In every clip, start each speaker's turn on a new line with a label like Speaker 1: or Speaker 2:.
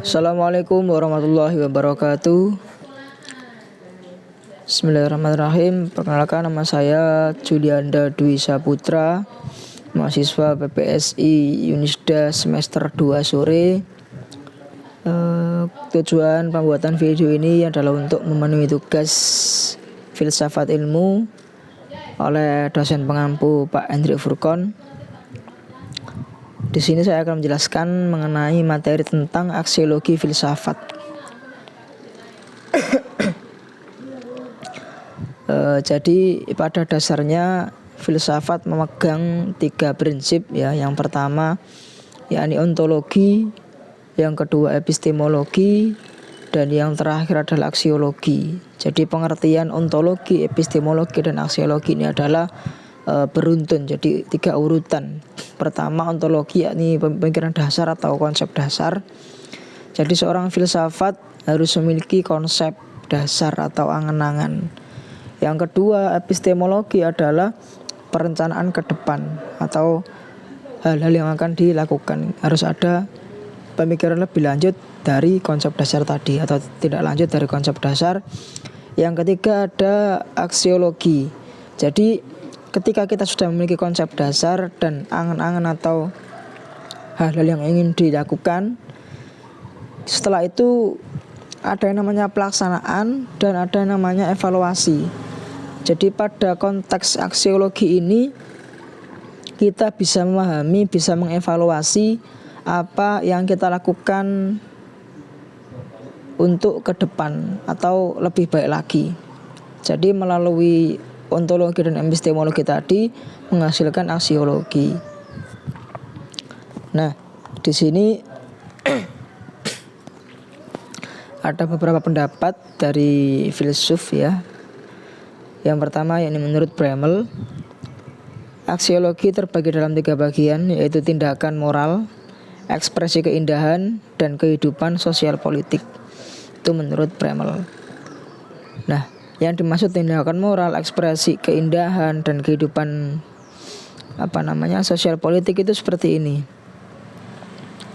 Speaker 1: Assalamualaikum warahmatullahi wabarakatuh. Bismillahirrahmanirrahim. Perkenalkan, nama saya Julianda Dwi Saputra, mahasiswa PPSI Unisda semester 2 sore. Tujuan pembuatan video ini adalah untuk memenuhi tugas filsafat ilmu oleh dosen pengampu Pak Hendrik Furkon. Di sini saya akan menjelaskan mengenai materi tentang aksiologi filsafat. Jadi pada dasarnya filsafat memegang 3 prinsip ya. Yang pertama yakni ontologi, yang kedua epistemologi, dan yang terakhir adalah aksiologi. Jadi pengertian ontologi, epistemologi, dan aksiologi ini adalah beruntun, jadi 3 urutan. Pertama ontologi, yakni pemikiran dasar atau konsep dasar. Jadi seorang filsafat harus memiliki konsep dasar atau angan-angan. Yang kedua epistemologi adalah perencanaan ke depan atau hal-hal yang akan dilakukan. Harus ada pemikiran lebih lanjut dari konsep dasar tadi atau tidak lanjut dari konsep dasar. Yang ketiga ada aksiologi. Jadi ketika kita sudah memiliki konsep dasar dan angan-angan atau hal-hal yang ingin dilakukan, setelah itu ada yang namanya pelaksanaan dan ada yang namanya evaluasi. Jadi pada konteks aksiologi ini kita bisa memahami, bisa mengevaluasi apa yang kita lakukan untuk ke depan atau lebih baik lagi. Jadi melalui ontologi dan epistemologi tadi menghasilkan aksiologi. Nah, di sini ada beberapa pendapat dari filsuf ya. Yang pertama yakni menurut Bramel, aksiologi terbagi dalam 3 bagian, yaitu tindakan moral, ekspresi keindahan, dan kehidupan sosial politik. Itu menurut Bramel. Nah, yang dimaksud tindakan moral, ekspresi keindahan, dan kehidupan sosial politik itu seperti ini.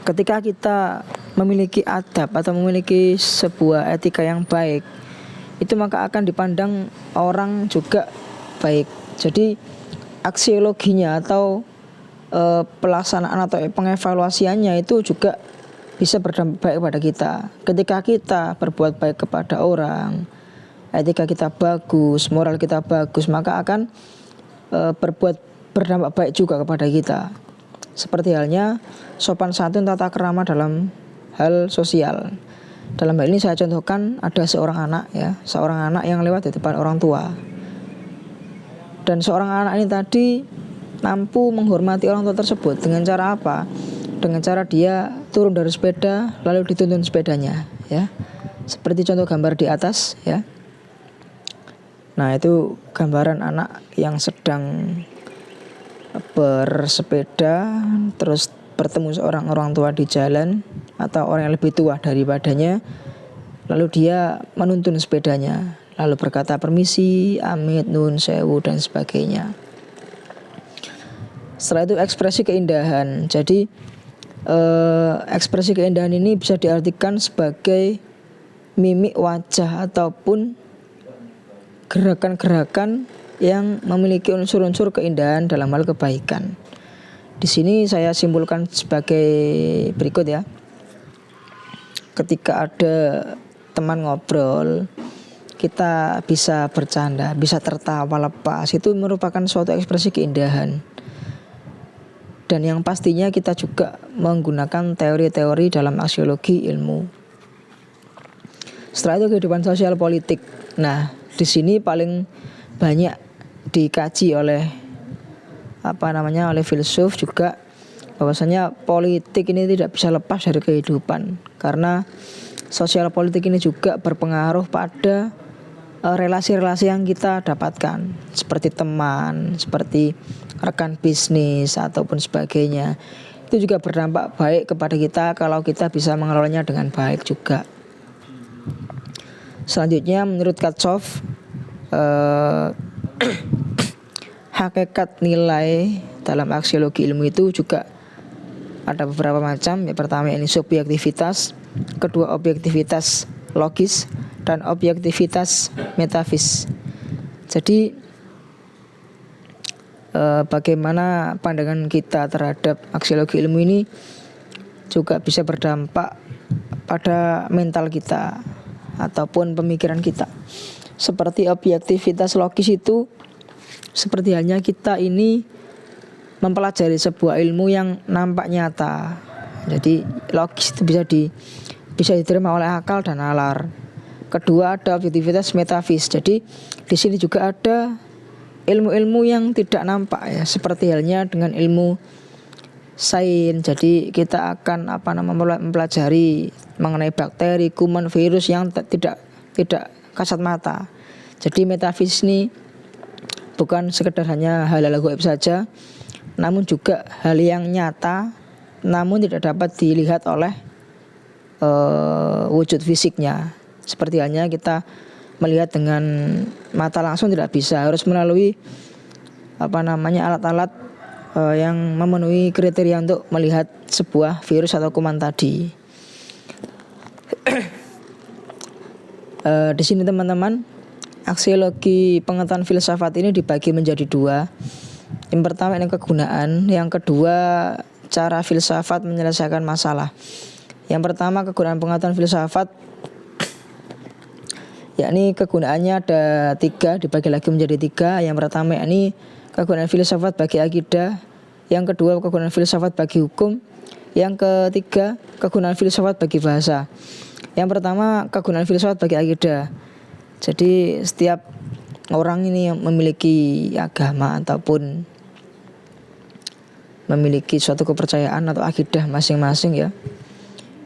Speaker 1: Ketika kita memiliki adab atau memiliki sebuah etika yang baik, itu maka akan dipandang orang juga baik. Jadi aksiologinya atau pelaksanaan atau pengevaluasiannya itu juga bisa berdampak baik kepada kita. Ketika kita berbuat baik kepada orang, etika kita bagus, moral kita bagus, maka akan berdampak baik juga kepada kita. Seperti halnya sopan santun, tata krama dalam hal sosial. Dalam hal ini saya contohkan ada seorang anak yang lewat di depan orang tua. Dan seorang anak ini tadi mampu menghormati orang tua tersebut dengan cara apa? Dengan cara dia turun dari sepeda lalu dituntun sepedanya ya. Seperti contoh gambar di atas ya. Nah, itu gambaran anak yang sedang bersepeda terus bertemu seorang orang tua di jalan atau orang yang lebih tua daripadanya, lalu dia menuntun sepedanya, lalu berkata permisi, amit, nun sewu, dan sebagainya. Setelah itu ekspresi keindahan. Jadi ekspresi keindahan ini bisa diartikan sebagai mimik wajah ataupun gerakan-gerakan yang memiliki unsur-unsur keindahan dalam hal kebaikan. Di sini saya simpulkan sebagai berikut ya. Ketika ada teman ngobrol, kita bisa bercanda, bisa tertawa lepas, itu merupakan suatu ekspresi keindahan. Dan yang pastinya kita juga menggunakan teori-teori dalam aksiologi ilmu. Setelah itu kehidupan sosial politik. Nah, di sini paling banyak dikaji oleh oleh filsuf juga, bahwasanya politik ini tidak bisa lepas dari kehidupan, karena sosial politik ini juga berpengaruh pada relasi-relasi yang kita dapatkan, seperti teman, seperti rekan bisnis ataupun sebagainya. Itu juga berdampak baik kepada kita kalau kita bisa mengelolanya dengan baik juga. Selanjutnya menurut Katsov, hakikat nilai dalam aksiologi ilmu itu juga ada beberapa macam. Yang pertama ini subjektivitas, kedua objektivitas logis, dan objektivitas metafis. Jadi bagaimana pandangan kita terhadap aksiologi ilmu ini juga bisa berdampak pada mental kita ataupun pemikiran kita. Seperti objektivitas logis itu seperti halnya kita ini mempelajari sebuah ilmu yang nampak nyata. Jadi logis itu bisa diterima oleh akal dan nalar. Kedua ada objektivitas metafis. Jadi di sini juga ada ilmu-ilmu yang tidak nampak ya, seperti halnya dengan ilmu sains. Jadi kita akan mempelajari mengenai bakteri, kuman, virus yang tidak kasat mata. Jadi metafis ini bukan sekedar hanya hal-hal gaib saja, namun juga hal yang nyata namun tidak dapat dilihat oleh wujud fisiknya. Seperti halnya kita melihat dengan mata langsung tidak bisa, harus melalui alat-alat yang memenuhi kriteria untuk melihat sebuah virus atau kuman tadi. Di sini teman-teman, aksiologi pengetahuan filsafat ini dibagi menjadi dua. Yang pertama ini kegunaan, yang kedua cara filsafat menyelesaikan masalah. Yang pertama kegunaan pengetahuan filsafat, yakni kegunaannya ada 3, dibagi lagi menjadi 3. Yang pertama yakni kegunaan filsafat bagi akidah, yang kedua kegunaan filsafat bagi hukum, yang ketiga kegunaan filsafat bagi bahasa. Yang pertama kegunaan filsafat bagi akidah. Jadi setiap orang ini yang memiliki agama ataupun memiliki suatu kepercayaan atau akidah masing-masing ya,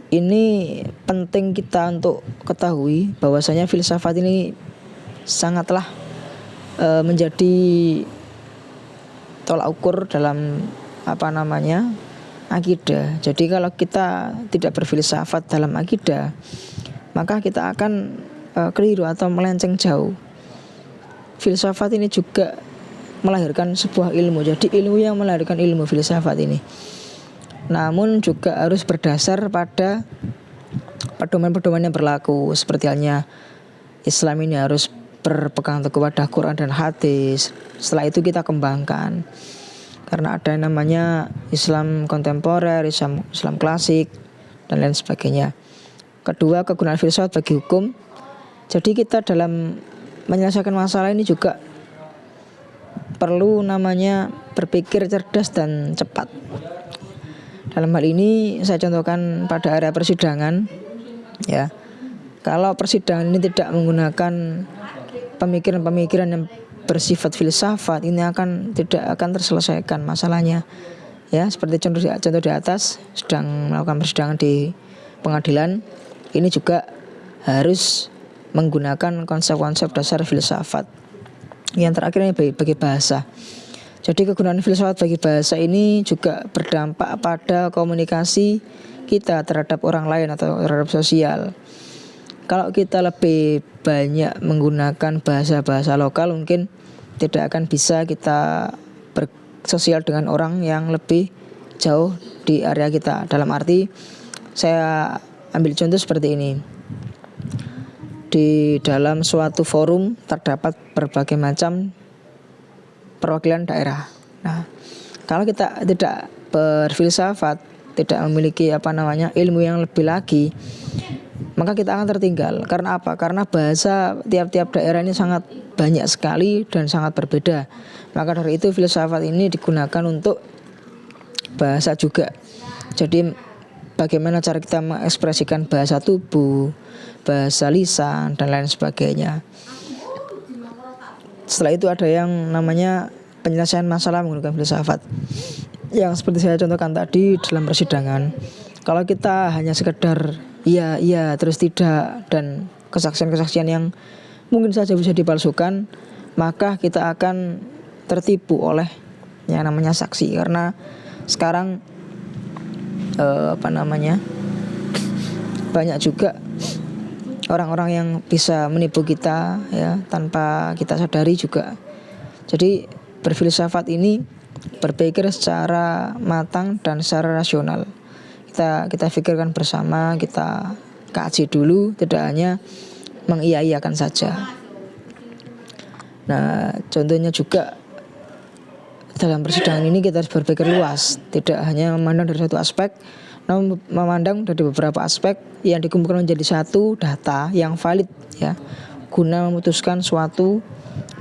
Speaker 1: ini penting kita untuk ketahui bahwasanya filsafat ini sangatlah menjadi tolak ukur dalam akidah. Jadi kalau kita tidak berfilsafat dalam akidah, maka kita akan keliru atau melenceng jauh. Filsafat ini juga melahirkan sebuah ilmu. Jadi ilmu yang melahirkan ilmu filsafat ini, namun juga harus berdasar pada pedoman-pedoman yang berlaku. Seperti halnya Islam ini harus berpegang teguh pada Quran dan hadis. Setelah itu kita kembangkan, karena ada yang namanya Islam kontemporer, Islam klasik, dan lain sebagainya. Kedua, kegunaan filsafat bagi hukum. Jadi kita dalam menyelesaikan masalah ini juga perlu berpikir cerdas dan cepat. Dalam hal ini saya contohkan pada area persidangan ya. Kalau persidangan ini tidak menggunakan pemikiran-pemikiran yang bersifat filsafat, ini tidak akan terselesaikan masalahnya. Ya, seperti contoh di atas, sedang melakukan persidangan di pengadilan, ini juga harus menggunakan konsep-konsep dasar filsafat. Yang terakhir ini bagi bahasa. Jadi kegunaan filsafat bagi bahasa ini juga berdampak pada komunikasi kita terhadap orang lain atau terhadap sosial. Kalau kita lebih banyak menggunakan bahasa-bahasa lokal, mungkin tidak akan bisa kita bersosial dengan orang yang lebih jauh di area kita. Dalam arti, saya ambil contoh seperti ini. Di dalam suatu forum terdapat berbagai macam perwakilan daerah. Nah, kalau kita tidak berfilsafat, tidak memiliki ilmu yang lebih lagi, maka kita akan tertinggal. Karena apa? Karena bahasa tiap-tiap daerah ini sangat banyak sekali dan sangat berbeda. Maka dari itu filsafat ini digunakan untuk bahasa juga. Jadi bagaimana cara kita mengekspresikan bahasa tubuh, bahasa lisan, dan lain sebagainya. Setelah itu ada yang namanya penyelesaian masalah menggunakan filsafat, yang seperti saya contohkan tadi dalam persidangan. Kalau kita hanya sekedar iya terus tidak, dan kesaksian-kesaksian yang mungkin saja bisa dipalsukan, maka kita akan tertipu oleh yang namanya saksi. Karena sekarang banyak juga orang-orang yang bisa menipu kita ya tanpa kita sadari juga. Jadi berfilsafat ini berpikir secara matang dan secara rasional. Kita pikirkan bersama, kita kaji dulu, tidak hanya mengiyakan saja. Nah, contohnya juga dalam persidangan ini kita harus berpikir luas, tidak hanya memandang dari satu aspek, namun memandang dari beberapa aspek yang dikumpulkan menjadi satu data yang valid ya, guna memutuskan suatu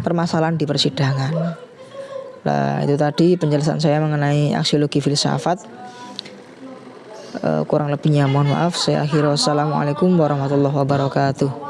Speaker 1: permasalahan di persidangan. Nah, itu tadi penjelasan saya mengenai aksiologi filsafat. Kurang lebihnya mohon maaf. Saya akhiri, wassalamualaikum warahmatullahi wabarakatuh.